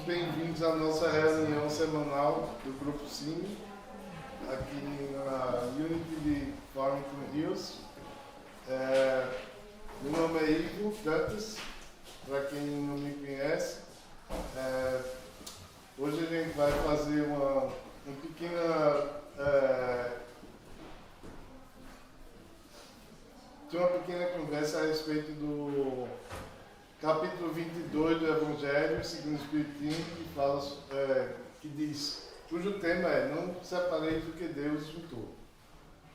bem-vindos à nossa reunião semanal do Grupo Cine, aqui na Unity de Farmington Hills. Meu nome é Ivo Dantas, para quem não me conhece. Hoje a gente vai fazer uma pequena conversa a respeito do capítulo 22 do Evangelho segundo o Espiritismo, que fala, que diz, cujo tema é: não separeis o que Deus juntou.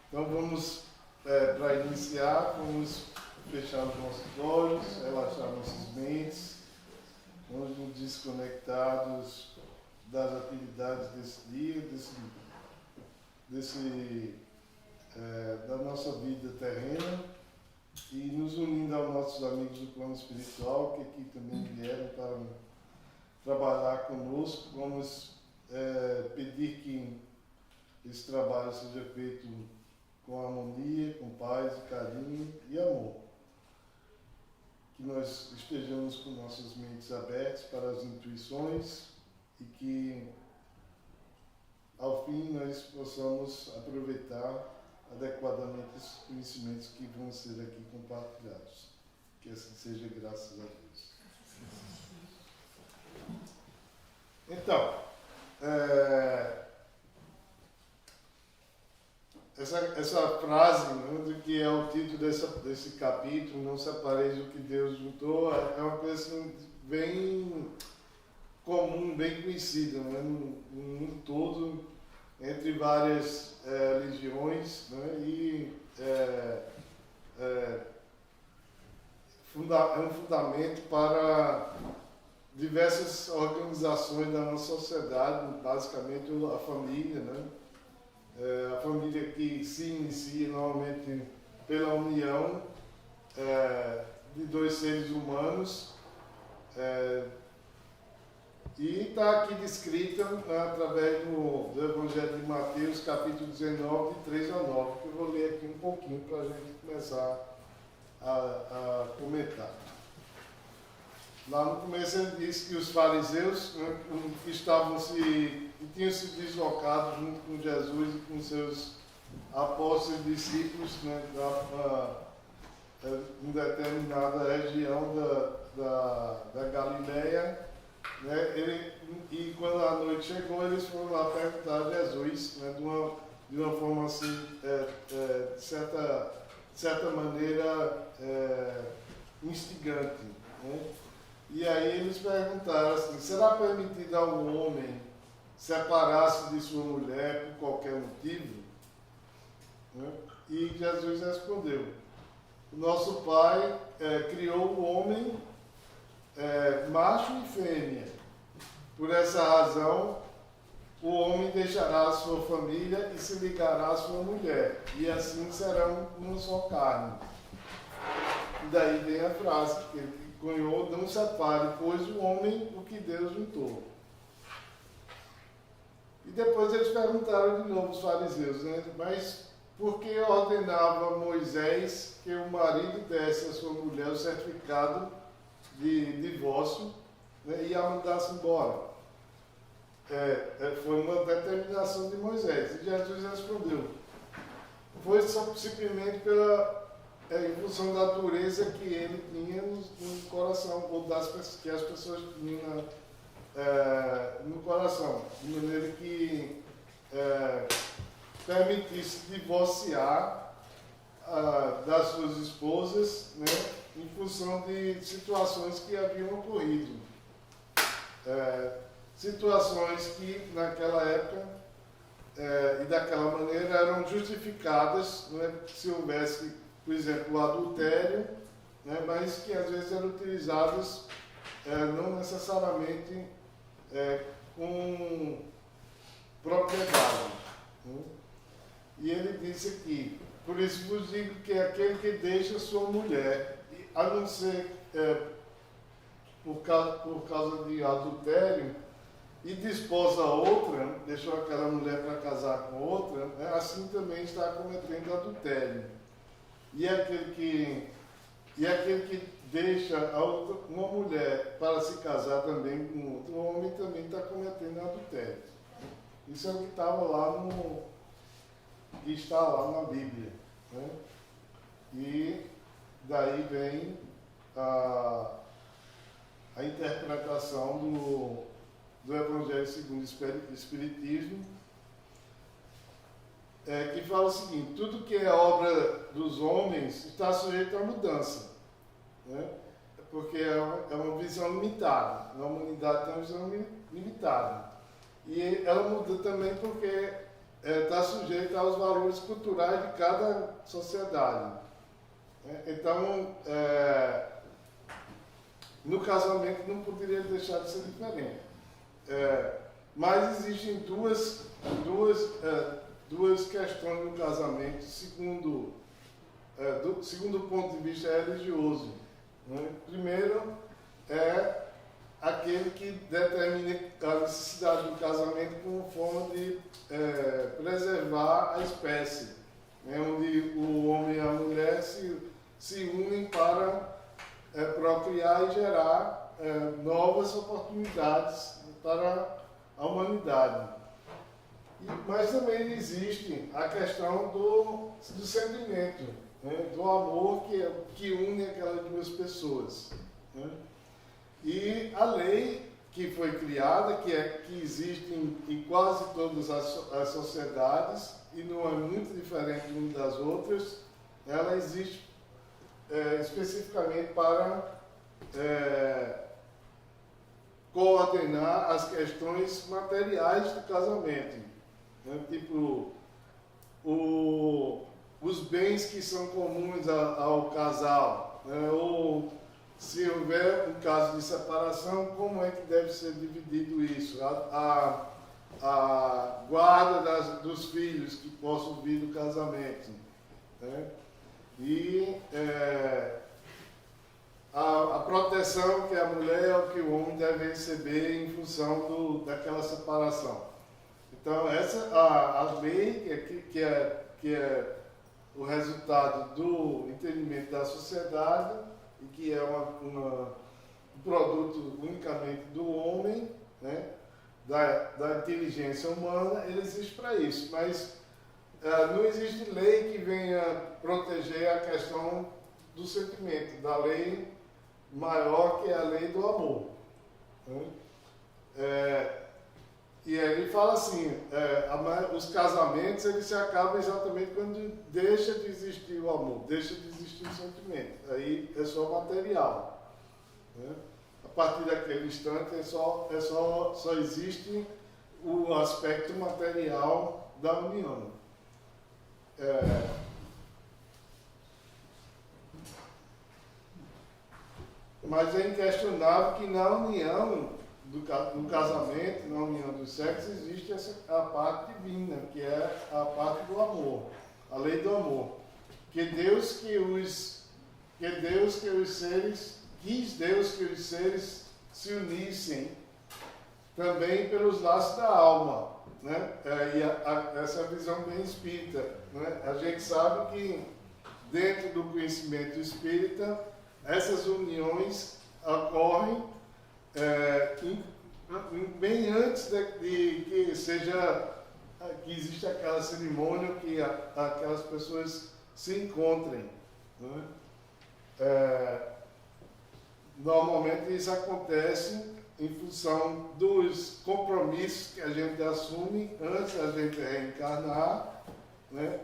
Então vamos, para iniciar, vamos fechar os nossos olhos, relaxar nossas mentes, vamos nos desconectados das atividades desse dia, da nossa vida terrena, e nos unindo aos nossos amigos do plano espiritual, que aqui também vieram para trabalhar conosco. Vamos pedir que esse trabalho seja feito com harmonia, com paz, carinho e amor. Que nós estejamos com nossas mentes abertas para as intuições e que, ao fim, nós possamos aproveitar adequadamente os conhecimentos que vão ser aqui compartilhados. Que assim seja, graças a Deus. Então, essa frase, né, que é o título desse capítulo, não separeis o que Deus juntou, é uma coisa assim, bem comum, bem conhecida, né, no mundo todo, entre várias religiões, né, e é um fundamento para diversas organizações da nossa sociedade, basicamente a família, né? A família que se inicia normalmente pela união de dois seres humanos, e está aqui descrita, através do Evangelho de Mateus, capítulo 19, de 3 a 9, que eu vou ler aqui um pouquinho para a gente começar a comentar. Lá no começo ele diz que os fariseus, né, que tinham se deslocado junto com Jesus e com seus apóstolos e discípulos, né, em determinada região da Galileia, né, e quando a noite chegou, eles foram lá perguntar a Jesus, né, de uma forma assim, de certa maneira, instigante, né? E aí eles perguntaram assim: será permitido ao homem separar-se de sua mulher por qualquer motivo? Né? E Jesus respondeu: o nosso Pai criou o homem macho e fêmea. Por essa razão, o homem deixará a sua família e se ligará à sua mulher, e assim serão uma só carne. E daí vem a frase que ele cunhou: não separe, pois, o homem o que Deus juntou. E depois eles perguntaram de novo, os fariseus, né? Mas por que ordenava Moisés que o marido desse à sua mulher o certificado de divórcio, né, e a mandasse embora? Foi uma determinação de Moisés. E Jesus respondeu: foi simplesmente em função da dureza que ele tinha no coração, ou que as pessoas tinham no coração, de maneira que permitisse divorciar das suas esposas, né, em função de situações que haviam ocorrido. Situações que naquela época e daquela maneira eram justificadas, né, se houvesse, por exemplo, o adultério, né, mas que às vezes eram utilizadas não necessariamente com propriedade. Né? E ele disse aqui: por isso vos digo que aquele que deixa sua mulher, a não ser por causa de adultério, e desposa outra, deixou aquela mulher para casar com outra, né, assim também está cometendo adultério. E aquele que deixa uma mulher para se casar também com outro homem, também está cometendo adultério. Isso é o que estava lá que está lá na Bíblia, né? E daí vem a interpretação do Evangelho segundo o Espiritismo, que fala o seguinte: tudo que é obra dos homens está sujeito à mudança, né? Porque é uma visão limitada, a humanidade tem uma visão limitada. E ela muda também porque está sujeita aos valores culturais de cada sociedade. Então, no casamento não poderia deixar de ser diferente. Mas existem duas questões no casamento, segundo o ponto de vista religioso, né? Primeiro, é aquele que determina a necessidade do casamento como forma de preservar a espécie, né? Onde o homem e a mulher se unem para procriar e gerar novas oportunidades para a humanidade. Mas também existe a questão do sentimento, né? Do amor que une aquelas duas pessoas, né? E a lei que foi criada, que existe em quase todas as sociedades, e não é muito diferente uma das outras, ela existe especificamente para coordenar as questões materiais do casamento, né? Tipo, os bens que são comuns ao casal, né? Ou se houver um caso de separação, como é que deve ser dividido isso? A guarda dos filhos que possam vir do casamento, né? E a proteção que a mulher ou que o homem deve receber em função daquela separação. Então, a lei, que é o resultado do entendimento da sociedade, e que é um produto unicamente do homem, né? da inteligência humana, ele existe para isso. Mas não existe lei que venha proteger a questão do sentimento, da lei maior, que é a lei do amor, né? E ele fala assim, os casamentos eles se acabam exatamente quando deixa de existir o amor, deixa de existir o sentimento. Aí é só material, né? A partir daquele instante só existe o aspecto material da união. Mas é inquestionável que na união no casamento, na união dos sexos, existe a parte divina, que é a parte do amor, a lei do amor. Quis Deus que os seres se unissem também pelos laços da alma, né? Essa é a visão bem espírita, né? A gente sabe que dentro do conhecimento espírita, essas uniões ocorrem bem antes de que exista aquela cerimônia que aquelas pessoas se encontrem, né? Normalmente isso acontece em função dos compromissos que a gente assume antes da gente reencarnar, né?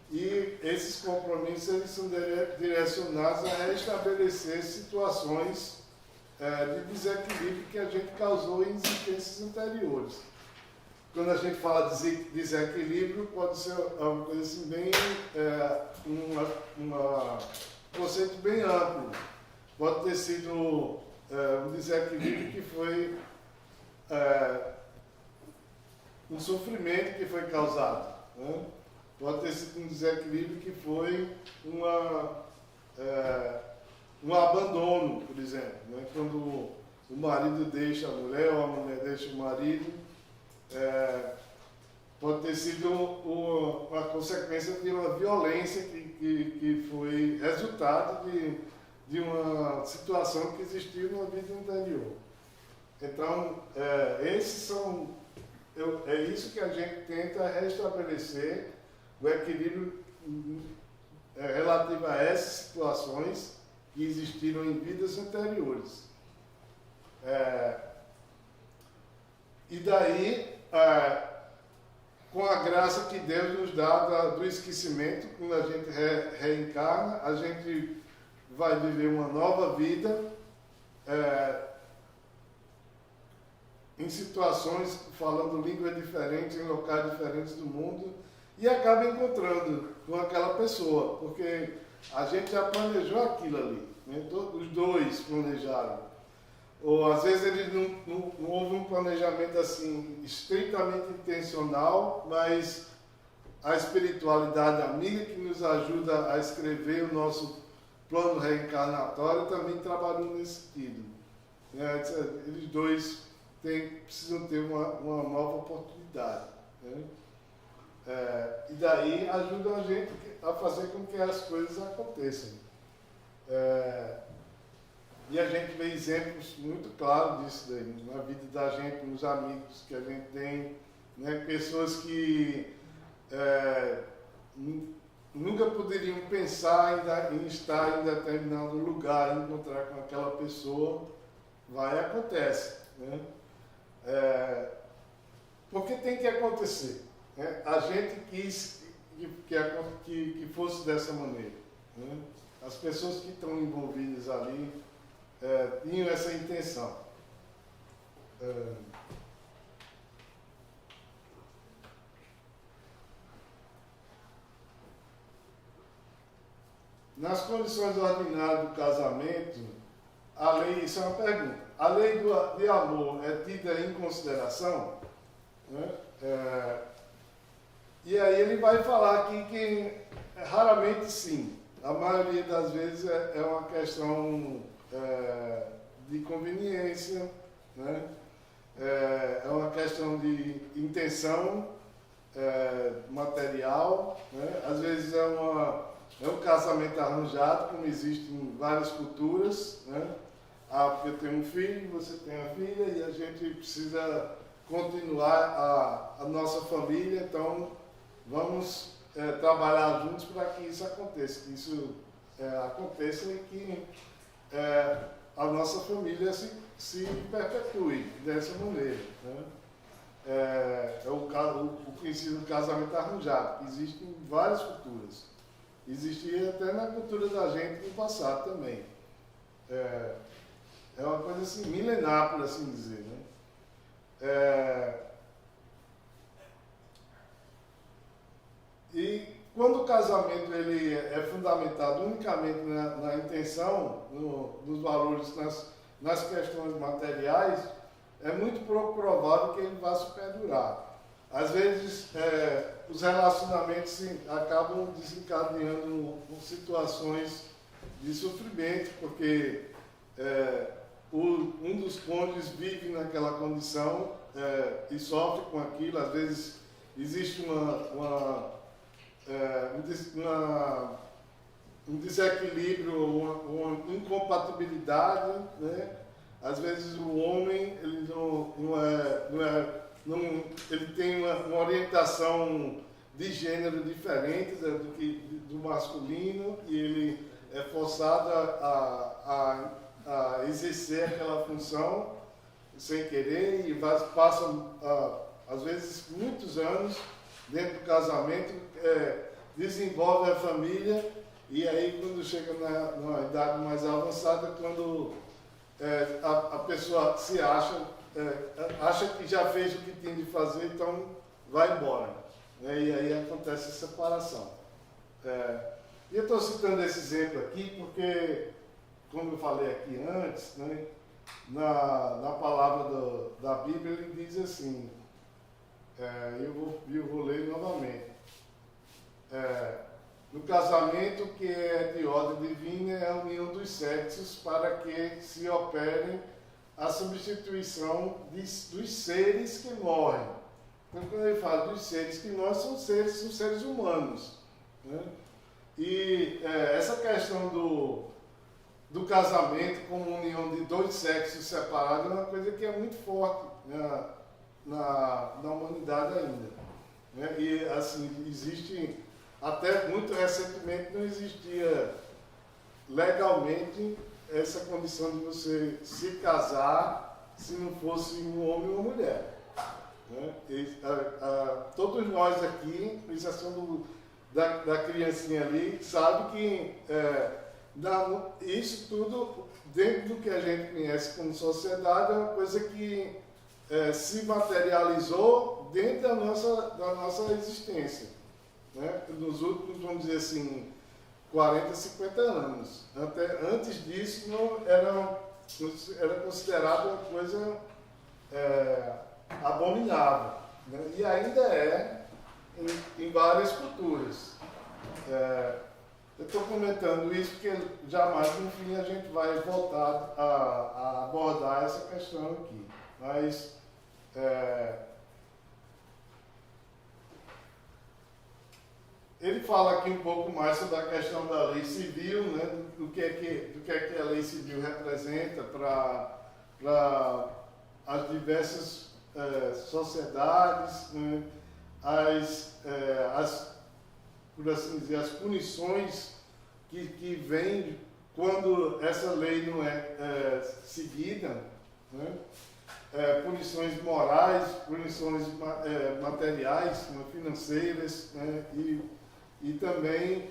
E esses compromissos eles são direcionados a restabelecer situações de desequilíbrio que a gente causou em existências anteriores. Quando a gente fala de desequilíbrio, pode ser uma coisa assim bem, um conceito bem amplo. Pode ter sido um desequilíbrio que foi um sofrimento que foi causado, né? Pode ter sido um desequilíbrio que foi um abandono, por exemplo, né? Quando o marido deixa a mulher ou a mulher deixa o marido, pode ter sido uma consequência de uma violência que foi resultado de de uma situação que existiu na vida anterior. Então, é isso que a gente tenta restabelecer, o equilíbrio relativo a essas situações que existiram em vidas anteriores. E daí, com a graça que Deus nos dá do esquecimento, quando a gente reencarna, a gente vai viver uma nova vida em situações, falando línguas diferentes, em locais diferentes do mundo, e acaba encontrando com aquela pessoa, porque a gente já planejou aquilo ali, né? Os dois planejaram. Ou às vezes ele não houve um planejamento assim estritamente intencional, mas a espiritualidade amiga que nos ajuda a escrever o nosso plano reencarnatório também trabalhou nesse sentido. Eles dois precisam ter uma nova oportunidade. Né? E daí ajudam a gente a fazer com que as coisas aconteçam. E a gente vê exemplos muito claros disso daí, na vida da gente, nos amigos que a gente tem, né? Pessoas que nunca poderiam pensar em estar em determinado lugar, encontrar com aquela pessoa, vai e acontece. Né? Porque tem que acontecer. Né? A gente quis que fosse dessa maneira. Né? As pessoas que estão envolvidas ali tinham essa intenção. Nas condições ordinárias do casamento, a lei, isso é uma pergunta, a lei de amor é tida em consideração? Né? E aí ele vai falar aqui que raramente sim, a maioria das vezes é uma questão de conveniência, né? É uma questão de intenção material, né? Às vezes é um casamento arranjado, como existe em várias culturas, né? Porque eu tenho um filho, você tem uma filha, e a gente precisa continuar a nossa família, então vamos trabalhar juntos para que isso aconteça, aconteça e que a nossa família se perpetue dessa maneira. Né? É o conhecido casamento arranjado, que existe em várias culturas. Existia até na cultura da gente no passado também. É uma coisa assim, milenar, por assim dizer. Né? E quando o casamento ele é fundamentado unicamente na intenção, nos valores, nas questões materiais, é muito provável que ele vá se perdurar. Às vezes, os relacionamentos acabam desencadeando situações de sofrimento, porque um dos cônjuges vive naquela condição e sofre com aquilo. Às vezes, existe um desequilíbrio, uma incompatibilidade, né? Às vezes o homem ele ele tem uma orientação de gênero diferente do masculino, e ele é forçado a exercer aquela função sem querer, e passa às vezes muitos anos dentro do casamento, desenvolve a família, e aí quando chega numa idade mais avançada, quando a pessoa se acha que já fez o que tinha de fazer, então vai embora. Né? E aí acontece a separação. E eu estou citando esse exemplo aqui porque, como eu falei aqui antes, né, na palavra da Bíblia ele diz assim, eu vou ler novamente. No casamento, que é de ordem divina, é a união dos sexos para que se opere a substituição dos seres que morrem. Então, quando ele fala dos seres que morrem, são seres humanos. Né? E essa questão do casamento como união de dois sexos separados é uma coisa que é muito forte na humanidade ainda. Né? E assim, existe, até muito recentemente não existia legalmente essa condição de você se casar se não fosse um homem ou uma mulher. Né? Todos nós aqui, com exceção da criancinha ali, sabe que isso tudo, dentro do que a gente conhece como sociedade, é uma coisa que se materializou dentro da nossa existência. Né? Nos últimos, vamos dizer assim, 40, 50 anos. Antes disso, era considerado uma coisa abominável. Né? E ainda é em várias culturas. Eu estou comentando isso porque jamais, no fim, a gente vai voltar a abordar essa questão aqui. Mas ele fala aqui um pouco mais sobre a questão da lei civil, né, do que é que a lei civil representa para as diversas sociedades, né, por assim dizer, as punições que vêm quando essa lei não é seguida, né, punições morais, punições materiais, né, financeiras, né, e também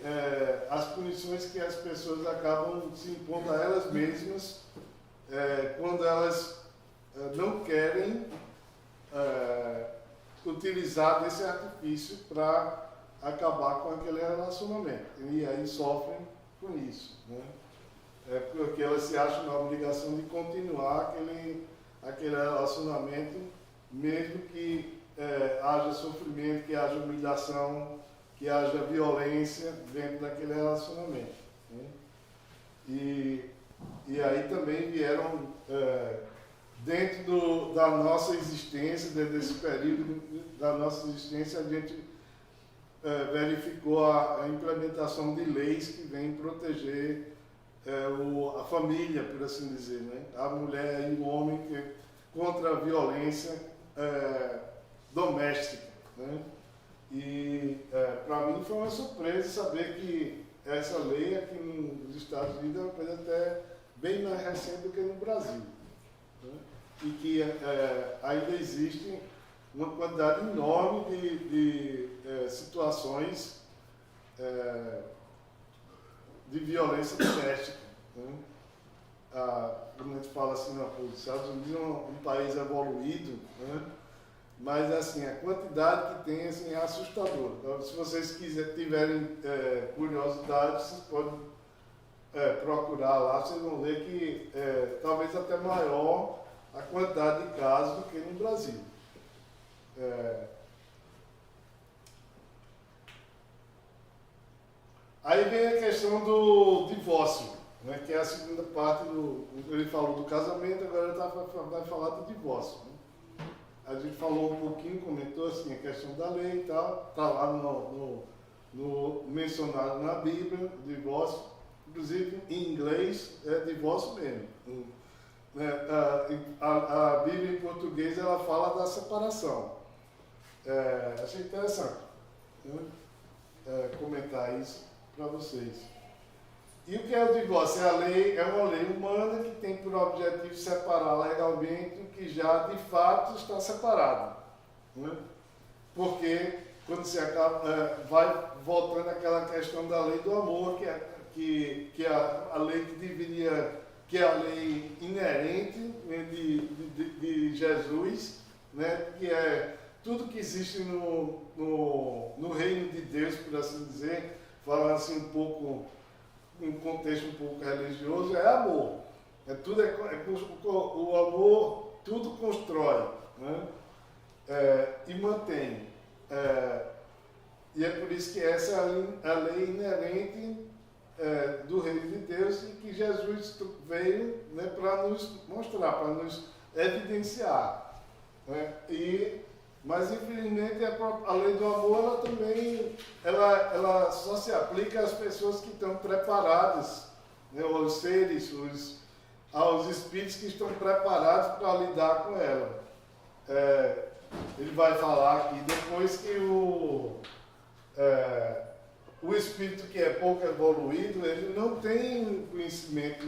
as punições que as pessoas acabam se impondo a elas mesmas quando elas não querem utilizar desse artifício para acabar com aquele relacionamento. E aí sofrem com isso. Né? Porque elas se acham na obrigação de continuar aquele relacionamento, mesmo que haja sofrimento, que haja humilhação, que haja violência dentro daquele relacionamento. Né? E aí também vieram, dentro da nossa existência, dentro desse período da nossa existência, a gente verificou a implementação de leis que vêm proteger a família, por assim dizer, né? A mulher e o homem contra a violência doméstica. Né? E para mim foi uma surpresa saber que essa lei aqui nos Estados Unidos é uma coisa até bem mais recente do que no Brasil. Né? E que ainda existe uma quantidade enorme de situações de violência doméstica. Né? Quando a gente fala assim, os Estados Unidos é um país evoluído, né? Mas assim, a quantidade que tem assim, é assustadora. Então, se vocês tiverem curiosidade, vocês podem procurar lá, vocês vão ver que talvez até maior a quantidade de casos do que no Brasil. Aí vem a questão do divórcio, né, que é a segunda parte ele falou do casamento, agora ele vai falar do divórcio. Né? A gente falou um pouquinho, comentou assim, a questão da lei e tal, está lá no mencionado na Bíblia, divórcio, inclusive em inglês é divórcio mesmo. A Bíblia em português ela fala da separação. Achei interessante, né? Comentar isso para vocês. E o que é o divórcio? É uma lei humana que tem por objetivo separar legalmente o que já de fato está separado. Né? Porque quando se acaba, vai voltando àquela questão da lei do amor, que é a lei que deveria, que é a lei inerente, né, de Jesus, né, que é tudo que existe no reino de Deus, por assim dizer, falando assim um contexto um pouco religioso, é amor. O amor tudo constrói, né? E mantém. E é por isso que essa é a lei inerente do reino de Deus e que Jesus veio, né, para nos mostrar, para nos evidenciar. Né? Mas infelizmente a lei do amor ela também ela só se aplica às pessoas que estão preparadas né, os seres, aos espíritos que estão preparados para lidar com ela. Ele vai falar aqui, depois que o espírito que é pouco evoluído, ele não tem conhecimento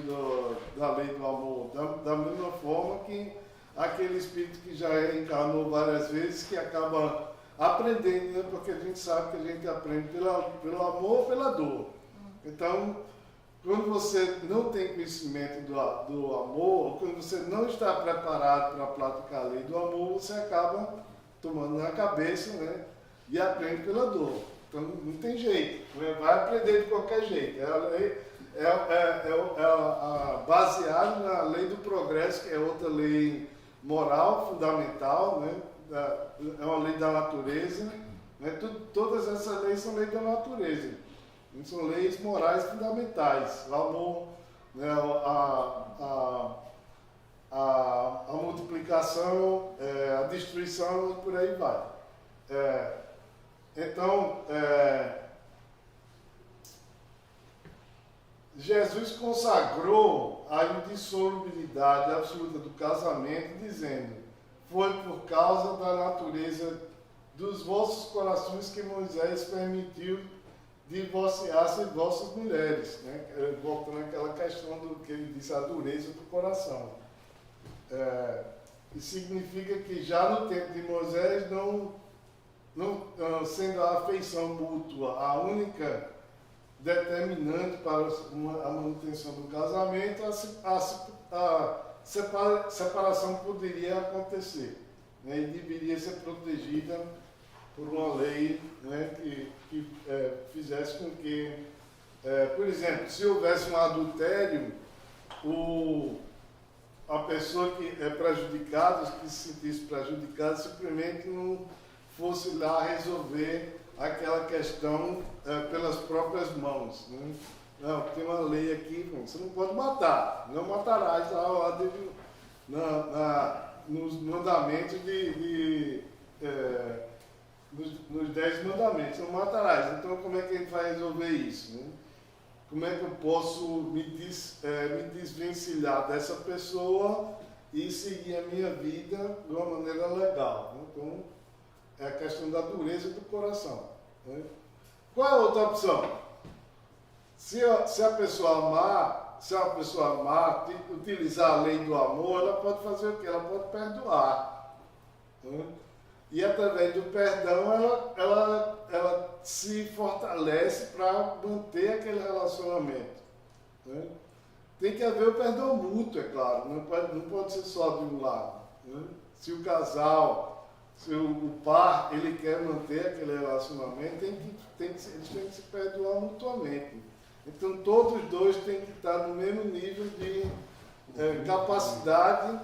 da lei do amor, da mesma forma que aquele espírito que já encarnou várias vezes, que acaba aprendendo, né? Porque a gente sabe que a gente aprende pelo amor ou pela dor. Então, quando você não tem conhecimento do amor, ou quando você não está preparado para praticar a lei do amor, você acaba tomando na cabeça, né? E aprende pela dor. Então não tem jeito, vai aprender de qualquer jeito. Baseado na lei do progresso, que é outra lei moral fundamental, né? É uma lei da natureza. Né? Todas essas leis são leis da natureza. São leis morais fundamentais. O amor, né? A multiplicação, a destruição e por aí vai. Então, Jesus consagrou a indissolubilidade absoluta do casamento, dizendo: foi por causa da natureza dos vossos corações que Moisés permitiu divorciar-se de vossas mulheres, né? Voltando àquela questão do que ele disse, a dureza do coração. Isso significa que já no tempo de Moisés, não sendo a afeição mútua a única determinante para a manutenção do casamento, a separação poderia acontecer, né? E deveria ser protegida por uma lei, né? que fizesse com que, por exemplo, se houvesse um adultério, a pessoa que é prejudicada, que se sentisse prejudicada, simplesmente não fosse lá resolver aquela questão pelas próprias mãos, né? Não, tem uma lei aqui, você não pode matar, não matarás, lá nos mandamentos nos 10 mandamentos, não matarás. Então como é que a gente vai resolver isso, né? Como é que eu posso me desvencilhar dessa pessoa e seguir a minha vida de uma maneira legal, né? Então, é a questão da dureza do coração, né? Qual é a outra opção? Se a pessoa amar, utilizar a lei do amor, ela pode fazer o quê? Ela pode perdoar, né? E através do perdão ela se fortalece para manter aquele relacionamento, né? Tem que haver o perdão mútuo, é claro, não pode ser só de um lado, né? Se o casal, se o par, ele quer manter aquele relacionamento, eles têm que se perdoar mutuamente. Então todos os dois têm que estar no mesmo nível de capacidade,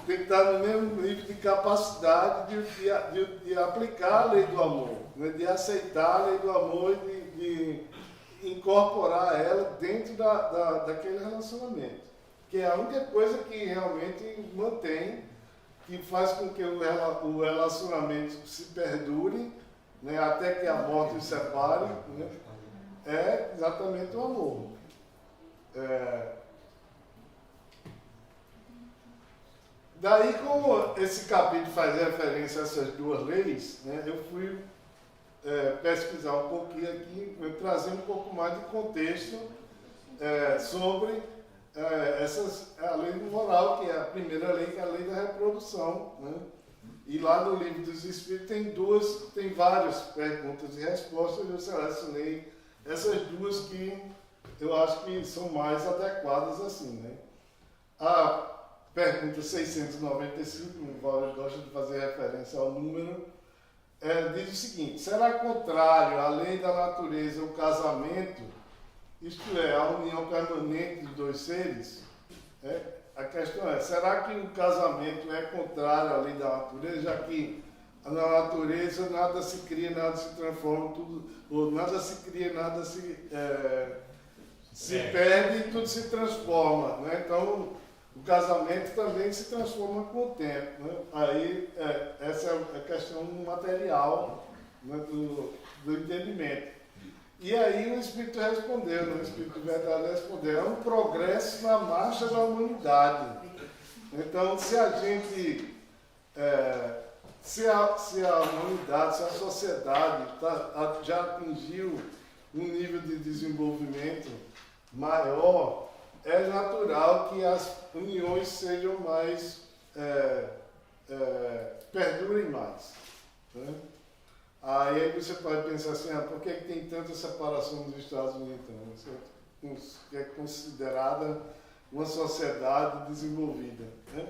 tem que estar no mesmo nível de capacidade de aplicar a lei do amor, né? De aceitar a lei do amor e de incorporar ela dentro daquele relacionamento, que é a única coisa que realmente mantém, que faz com que o relacionamento se perdure, né? Até que a morte os separe, né? É exatamente o amor. Daí, como esse capítulo faz referência a essas duas leis, né, eu fui pesquisar um pouquinho aqui, trazer um pouco mais de contexto sobre a lei do moral, que é a primeira lei, que é a lei da reprodução, né? E lá no Livro dos Espíritos tem várias perguntas e respostas, eu selecionei essas duas que eu acho que são mais adequadas assim, né? A pergunta 695, o Valdir gosta de fazer referência ao número, diz o seguinte: será contrário à lei da natureza o casamento, isto é, a união permanente dos dois seres? A questão é, será que o casamento é contrário à lei da natureza, já que na natureza nada se cria, nada se transforma, ou nada se cria, nada se perde e tudo se transforma, né? Então, o casamento também se transforma com o tempo, né? Aí, essa é a questão material, né, do entendimento. E aí o Espírito respondeu, né? O Espírito de verdade respondeu, é um progresso na marcha da humanidade. Então, se a gente, se a humanidade, se a sociedade já atingiu um nível de desenvolvimento maior, é natural que as uniões sejam mais, perdurem mais. Né? Aí você pode pensar assim, por que tem tanta separação dos Estados Unidos? Então, que é considerada uma sociedade desenvolvida. Né?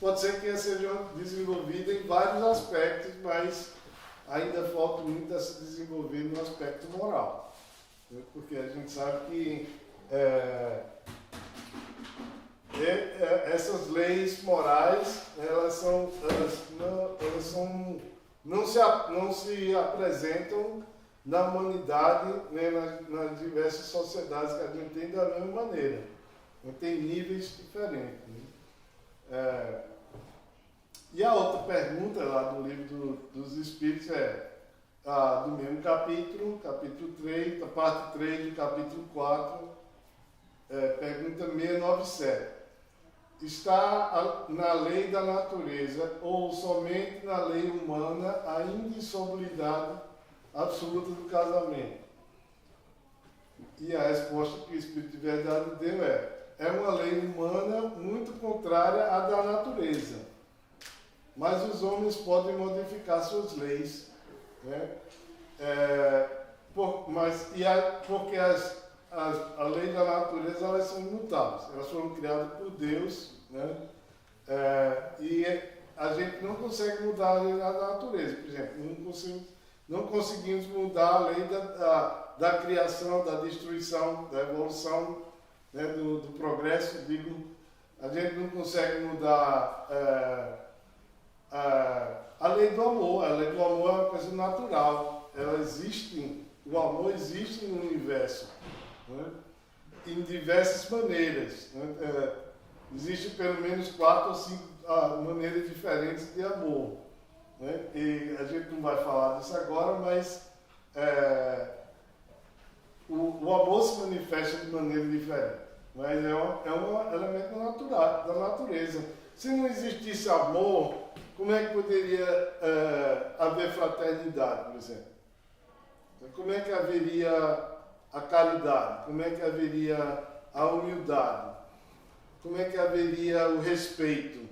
Pode ser que seja desenvolvida em vários aspectos, mas ainda falta muito a se desenvolver no aspecto moral. Né? Porque a gente sabe que essas leis morais, não se apresentam na humanidade, né, nas diversas sociedades que a gente tem da mesma maneira. Tem níveis diferentes. Né? E a outra pergunta lá do livro dos Espíritos do mesmo capítulo 3, da parte 3 do capítulo 4, pergunta 697. Está na lei da natureza ou somente na lei humana a indissolubilidade absoluta do casamento? E a resposta que o Espírito de Verdade deu é uma lei humana muito contrária à da natureza. Mas os homens podem modificar suas leis. Né? Porque a lei da natureza, elas são imutáveis. Elas foram criadas por Deus. Né? E a gente não consegue mudar a lei da natureza. Por exemplo, não conseguimos mudar a lei da criação, da destruição, da evolução, né, do progresso. A gente não consegue mudar a lei do amor. A lei do amor é uma coisa natural. O amor existe no universo, né, em diversas maneiras. Né? Existem pelo menos 4 ou 5 maneiras diferentes de amor. Né? E a gente não vai falar disso agora, mas o amor se manifesta de maneira diferente. Mas é um elemento natural, da natureza. Se não existisse amor, como é que poderia haver fraternidade, por exemplo? Como é que haveria a caridade? Como é que haveria a humildade? Como é que haveria o respeito?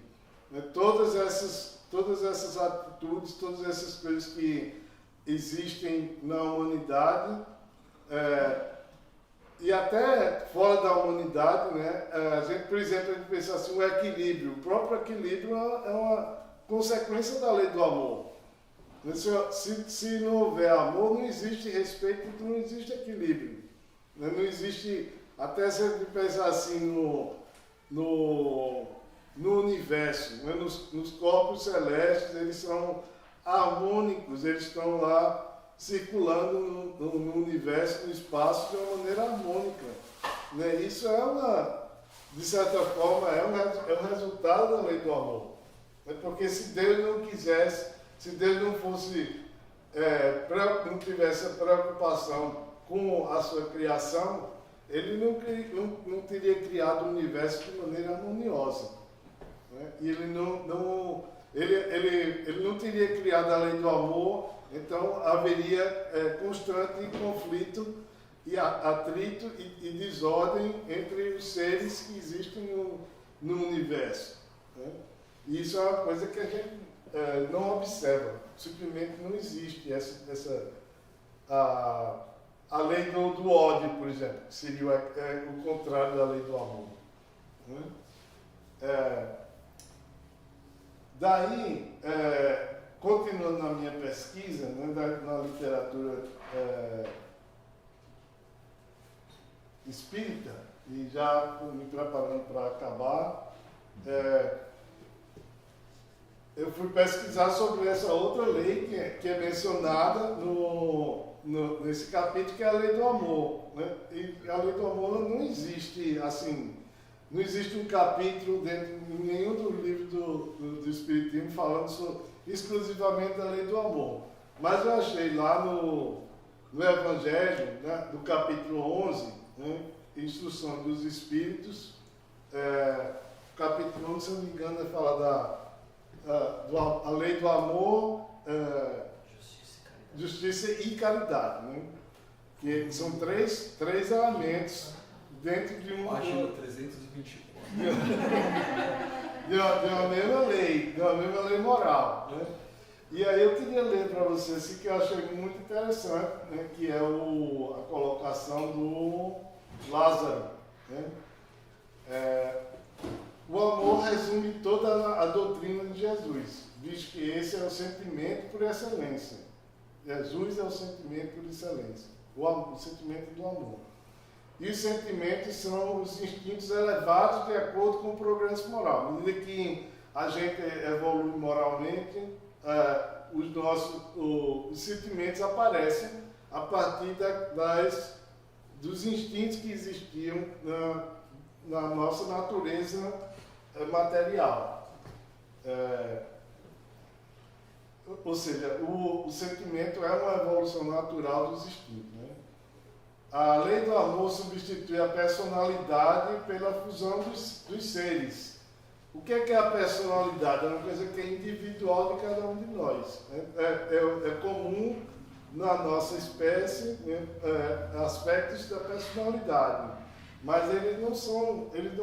Todas essas atitudes, todas essas coisas que existem na humanidade, e até fora da humanidade, né? Por exemplo, a gente pensa assim, o equilíbrio. O próprio equilíbrio é uma consequência da lei do amor. Se não houver amor, não existe respeito, não existe equilíbrio. Não existe, até se a gente pensar assim no universo, né? Nos corpos celestes, eles são harmônicos, eles estão lá circulando no universo, no espaço, de uma maneira harmônica. Né? Isso de certa forma, é um resultado da lei do amor. Porque se Deus não quisesse, se Deus não fosse, não tivesse a preocupação com a sua criação, ele não teria criado o universo de maneira harmoniosa. Né? E ele não teria criado a lei do amor, então haveria constante conflito e atrito e desordem entre os seres que existem no universo. Né? E isso é uma coisa que a gente não observa, simplesmente não existe a lei do ódio, por exemplo, que seria o contrário da lei do amor. Né? Daí, continuando na minha pesquisa, né, na literatura espírita, e já me preparando para acabar, eu fui pesquisar sobre essa outra lei que é mencionada nesse capítulo, que é a lei do amor. Né? E a lei do amor não existe assim. Não existe um capítulo dentro de nenhum dos livros do Espiritismo falando exclusivamente da lei do amor. Mas eu achei lá no Evangelho, né, do capítulo 11, né, Instrução dos Espíritos, capítulo 11, se eu não me engano, fala a lei do amor, justiça e caridade. Né? Que são três elementos dentro de uma... Página 324. De uma mesma lei moral. Né? E aí eu queria ler para vocês assim, que eu achei muito interessante, né? Que é a colocação do Lázaro. Né? O amor resume toda a doutrina de Jesus, visto que esse é o sentimento por excelência. Jesus é o sentimento por excelência, o sentimento do amor. E os sentimentos são os instintos elevados de acordo com o progresso moral. À medida que a gente evolui moralmente, os sentimentos aparecem a partir dos instintos que existiam na nossa natureza material. Ou seja, o sentimento é uma evolução natural dos instintos. Né? A lei do amor substitui a personalidade pela fusão dos seres. O que é a personalidade? É uma coisa que é individual de cada um de nós. É comum na nossa espécie, né, aspectos da personalidade, mas eles não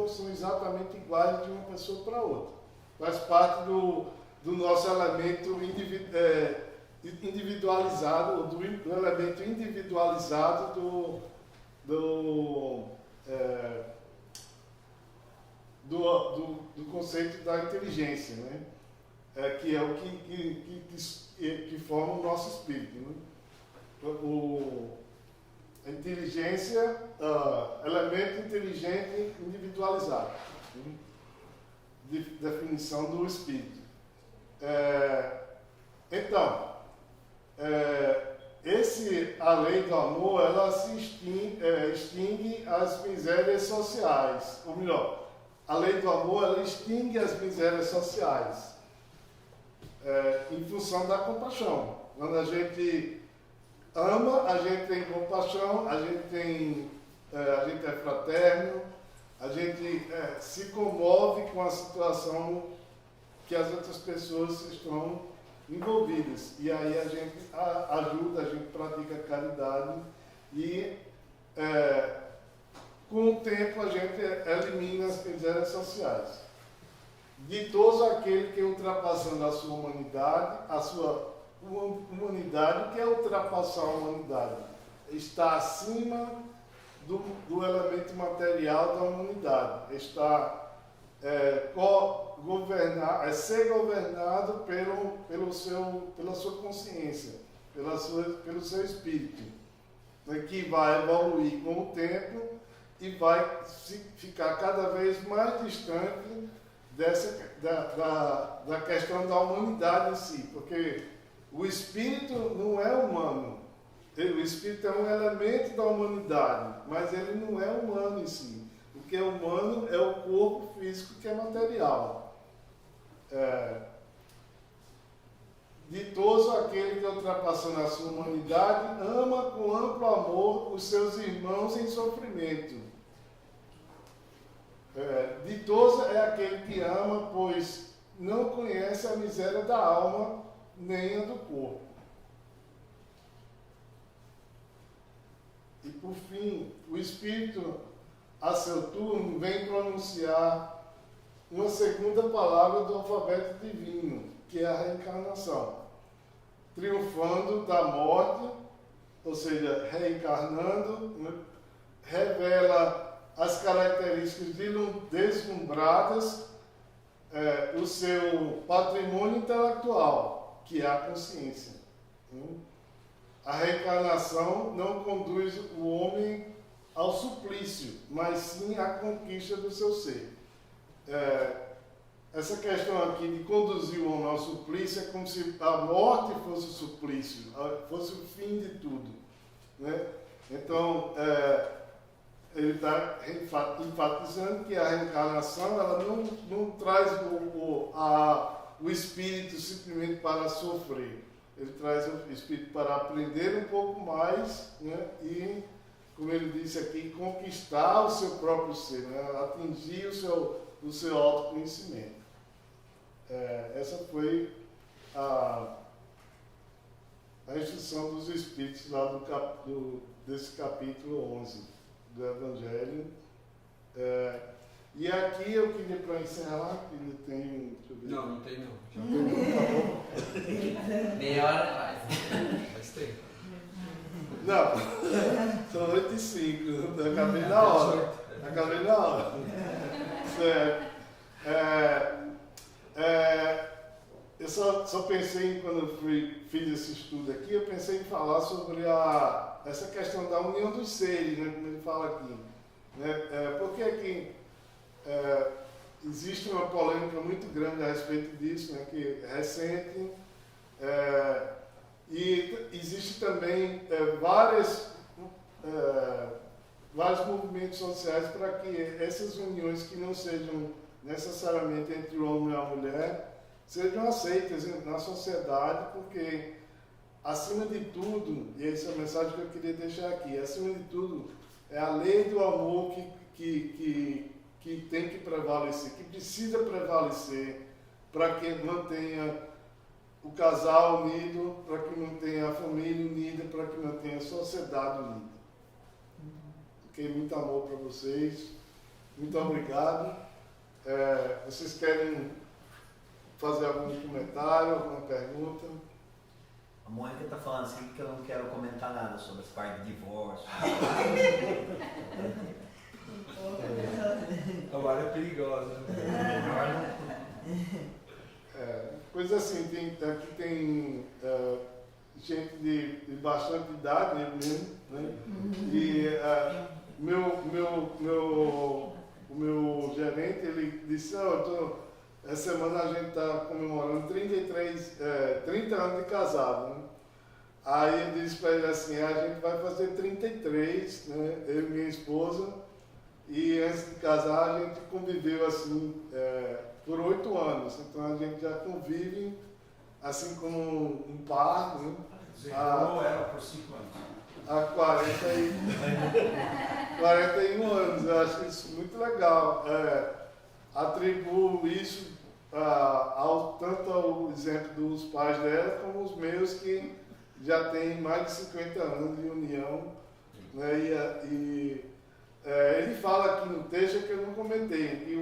são exatamente iguais de uma pessoa para outra. Faz parte do nosso elemento individualizado, do elemento individualizado do conceito da inteligência, né? Que é o que forma o nosso espírito. Né? A inteligência, elemento inteligente individualizado. Né? Definição do espírito. Então, a lei do amor, ela se extingue as misérias sociais. Ou melhor, a lei do amor, ela extingue as misérias sociais em função da compaixão. Quando a gente ama, a gente tem compaixão, a gente é fraterno, a gente se comove com a situação que as outras pessoas estão envolvidas. E aí a gente ajuda, a gente pratica caridade e com o tempo a gente elimina as misérias sociais. Ditoso aquele que, ultrapassando a sua humanidade, o que é ultrapassar a humanidade? Está acima do elemento material da humanidade. Está ser governado pela sua consciência, pelo seu espírito, né, que vai evoluir com o tempo e vai ficar cada vez mais distante da questão da humanidade em si, porque o espírito não é humano. O espírito é um elemento da humanidade, mas ele não é humano em si. O que é humano é o corpo físico, que é material. Ditoso aquele que, ultrapassando a sua humanidade, ama com amplo amor os seus irmãos em sofrimento. Ditoso é aquele que ama, pois não conhece a miséria da alma, nem a do corpo. E por fim, o Espírito, a seu turno, vem pronunciar uma segunda palavra do alfabeto divino, que é a reencarnação. Triunfando da morte, ou seja, reencarnando, né, revela as características deslumbradas, o seu patrimônio intelectual, que é a consciência. A reencarnação não conduz o homem ao suplício, mas sim à conquista do seu ser. Essa questão aqui de conduzir o homem ao suplício é como se a morte fosse o suplício, fosse o fim de tudo. Né? Então, ele está enfatizando que a reencarnação ela não traz o espírito simplesmente para sofrer. ele traz o espírito para aprender um pouco mais, né? E, como ele disse aqui, conquistar o seu próprio ser, né? Atingir o seu autoconhecimento. Essa foi a instrução dos Espíritos lá desse capítulo 11 do Evangelho. E aqui eu queria, para encerrar, que ele tem... Não tem não. Já tem, tá bom? Meia hora mais. Mas tem. Não, são 8h05, eu acabei na hora. Acabei na hora. Certo. Eu só pensei, quando eu fiz esse estudo aqui, eu pensei em falar sobre essa questão da união dos seres, né, como ele fala aqui. Né? Porque aqui existe uma polêmica muito grande a respeito disso, né, que é recente, e existe também vários movimentos sociais para que essas uniões que não sejam necessariamente entre o homem e a mulher sejam aceitas na sociedade, porque, acima de tudo, e essa é a mensagem que eu queria deixar aqui, acima de tudo, é a lei do amor que tem que prevalecer, que precisa prevalecer para que mantenha o casal unido, para que mantenha a família unida, para que mantenha a sociedade unida. Ok? Muito amor para vocês. Muito obrigado. Vocês querem fazer algum comentário, alguma pergunta? A Mônica está falando assim que eu não quero comentar nada sobre as partes de divórcio. A Mara é perigosa. Coisa assim, aqui tem gente de bastante idade, eu mesmo, né? E o meu gerente, ele disse, essa semana a gente está comemorando 30 anos de casado, né? Aí eu disse para ele assim, a gente vai fazer 33, né? Eu e minha esposa, e antes de casar a gente conviveu assim por 8 anos, então a gente já convive assim como um par, né? Ela por 5 anos. Há 41 anos, eu acho isso muito legal. Atribuo isso tanto ao exemplo dos pais dela, como os meus, que já têm mais de 50 anos de união. Né? Ele fala aqui no texto que eu não comentei, que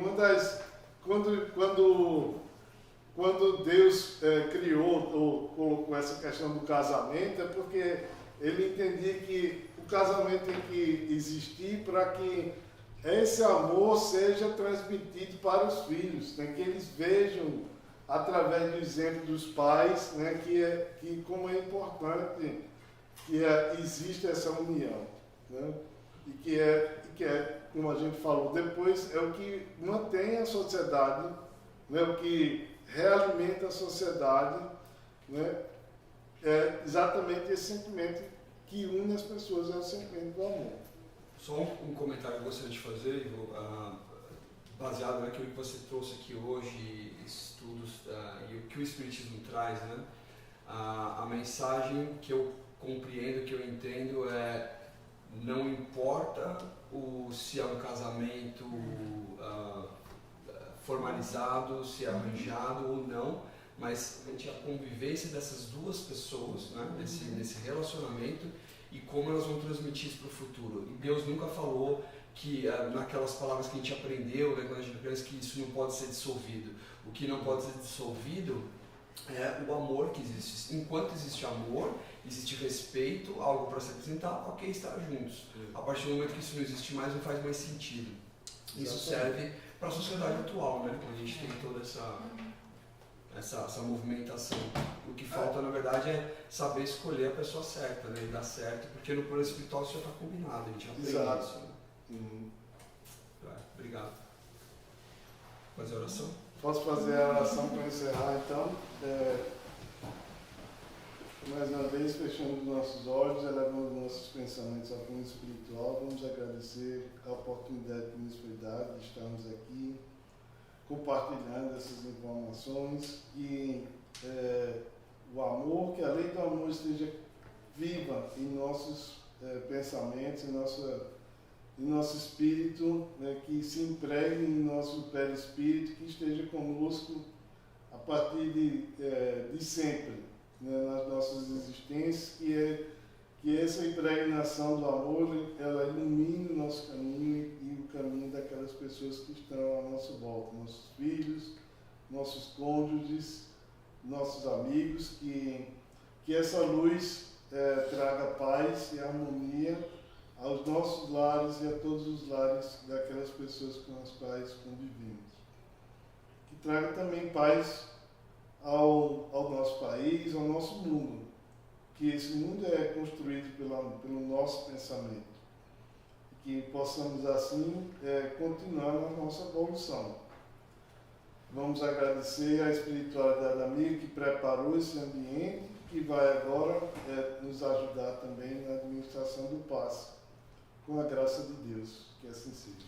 quando Deus criou ou colocou essa questão do casamento, é porque ele entendia que o casamento tem que existir para que esse amor seja transmitido para os filhos, né? Que eles vejam, através do exemplo dos pais, né? que como é importante que existe essa união. Né? E que é, como a gente falou depois, é o que mantém a sociedade, né? O que realimenta a sociedade, né? É exatamente esse sentimento que une as pessoas, é o sentimento do amor. Só um comentário que eu gostaria de fazer, Ivo, baseado naquilo que você trouxe aqui hoje, estudos e o que o Espiritismo traz, né? A mensagem que eu compreendo, que eu entendo é: não importa se é um casamento formalizado, se é arranjado ou não, mas a convivência dessas duas pessoas, né? nesse relacionamento, e como elas vão transmitir isso para o futuro. E Deus nunca falou que, naquelas palavras que a gente aprendeu, né, quando a gente aprende, que isso não pode ser dissolvido. O que não pode ser dissolvido é o amor que existe. Enquanto existe amor, existe respeito, algo para se apresentar, ok, estar juntos. A partir do momento que isso não existe mais, não faz mais sentido. Isso serve para a sociedade atual, né, quando a gente tem toda essa movimentação. O que falta, na verdade, é saber escolher a pessoa certa, né? E dar certo, porque no plano espiritual isso já está combinado, a gente aprende isso. Né? Obrigado. Fazer a oração? Posso fazer a oração para encerrar, então? Mais uma vez, fechando os nossos olhos, elevando nossos pensamentos ao plano espiritual, vamos agradecer a oportunidade que nos foi dada de estarmos aqui, compartilhando essas informações, e o amor, que a lei do amor esteja viva em nossos pensamentos, em nosso espírito, né, que se impregne em nosso perispírito, que esteja conosco a partir de sempre, né, nas nossas existências, que essa impregnação do amor, ela ilumine o nosso caminho e o caminho daquelas pessoas que estão à nossa volta, nossos filhos, nossos cônjuges, nossos amigos, que essa luz traga paz e harmonia aos nossos lares e a todos os lares daquelas pessoas com as quais convivemos. Que traga também paz ao nosso país, ao nosso mundo, que esse mundo é construído pelo nosso pensamento, que possamos assim continuar na nossa evolução. Vamos agradecer à espiritualidade amiga que preparou esse ambiente, que vai agora nos ajudar também na administração do passe, com a graça de Deus, que assim seja.